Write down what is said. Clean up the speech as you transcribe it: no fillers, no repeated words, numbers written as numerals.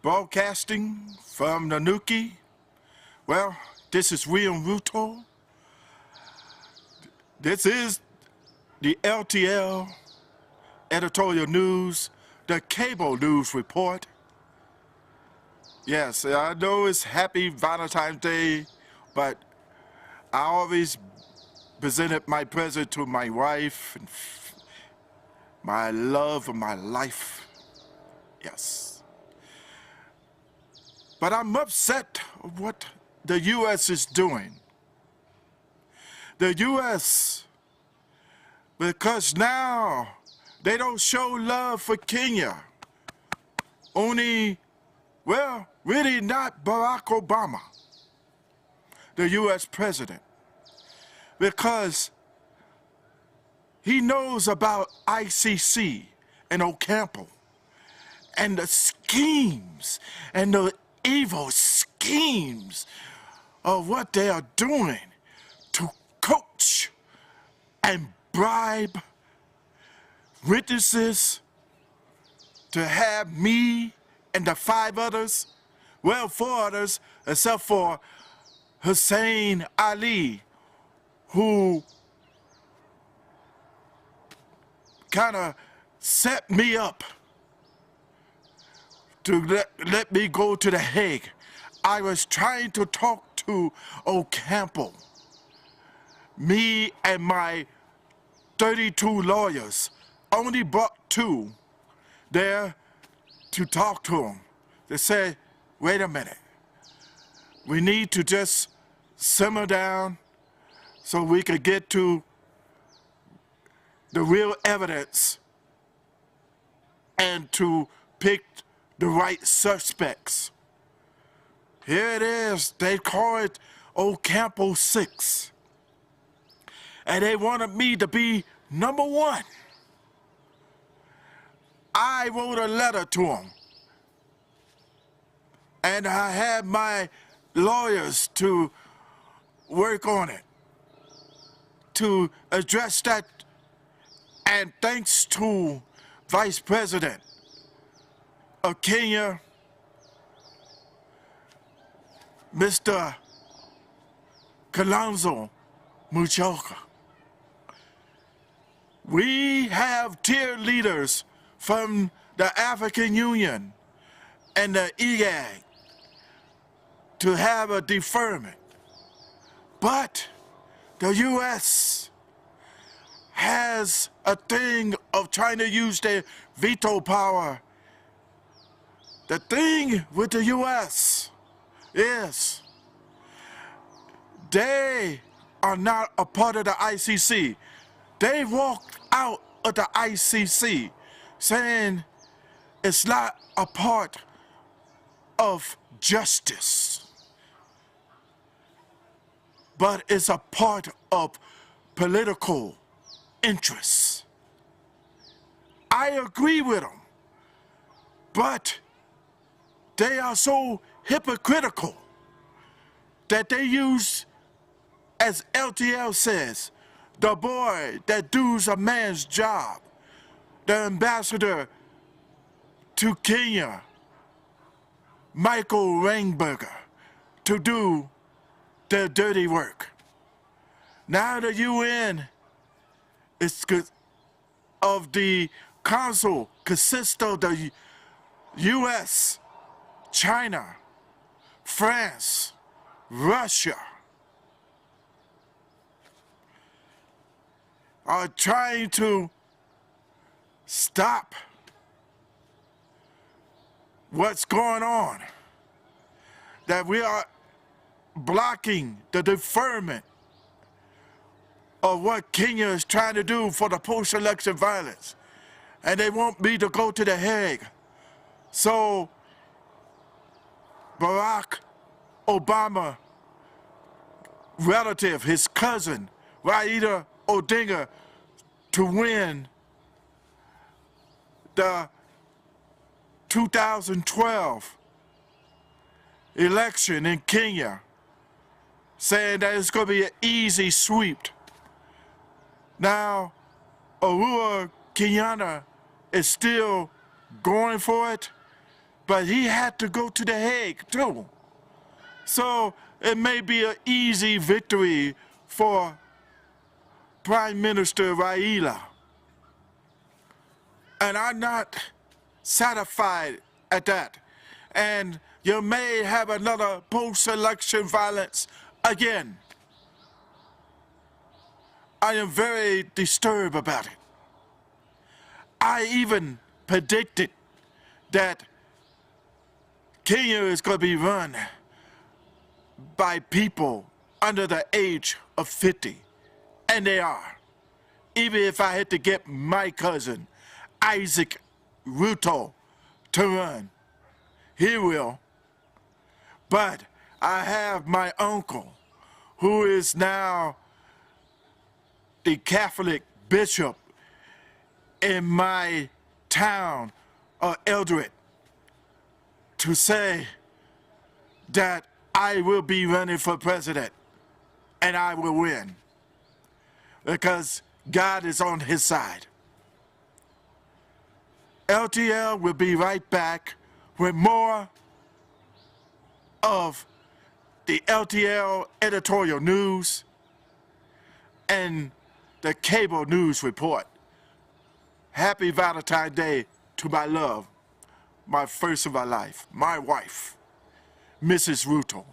Broadcasting from Nanuki. Well, this is William Ruto. This is the LTL Editorial News, the cable news report. Yes, I know it's Happy Valentine's Day, but I always presented my present to my wife and my love of my life. Yes. But I'm upset of what the U.S. is doing. The U.S., because now they don't show love for Kenya. Only, well, really not Barack Obama, the U.S. president, because he knows about ICC and Ocampo and the schemes and the evil schemes of what they are doing to coach and bribe witnesses to have me and the 5 others, well, 4 others, except for Hussein Ali, who kind of set me up to let me go to the Hague. I was trying to talk to Ocampo. Me and my 32 lawyers only brought 2 there to talk to him. They said, wait a minute. We need to just simmer down so we could get to the real evidence and to pick the right suspects. Here it is. They call it Ocampo 6. And they wanted me to be number 1. I wrote a letter to them. And I had my lawyers to work on it, to address that. And thanks to Vice President of Kenya, Mr. Kalonzo Musyoka. We have tier leaders from the African Union and the ICC to have a deferment. But the U.S. has a thing of trying to use their veto power. The thing with the U.S. is they are not a part of the ICC. They walked out of the ICC saying it's not a part of justice, but it's a part of political interests. I agree with them, but they are so hypocritical that they use, as LTL says, the boy that does a man's job, the ambassador to Kenya, Michael Rainberger, to do their dirty work. Now the UN is of the council consists of the US, China, France, Russia, are trying to stop what's going on, that we are blocking the deferment of what Kenya is trying to do for the post-election violence. And they want me to go to the Hague. So Barack Obama relative, his cousin, Raila Odinga, to win the 2012 election in Kenya, saying that it's going to be an easy sweep. Now, Uhuru Kenyatta is still going for it, but he had to go to The Hague too. So it may be an easy victory for Prime Minister Raila. And I'm not satisfied at that. And you may have another post-election violence again. I am very disturbed about it. I even predicted that Kenya is going to be run by people under the age of 50. And they are. Even if I had to get my cousin, Isaac Ruto, to run, he will. But I have my uncle, who is now the Catholic bishop in my town of Eldred, to say that I will be running for president and I will win because God is on his side. LTL will be right back with more of the LTL editorial news and the cable news report. Happy Valentine's Day to my love, my first of my life, my wife, Mrs. Ruto.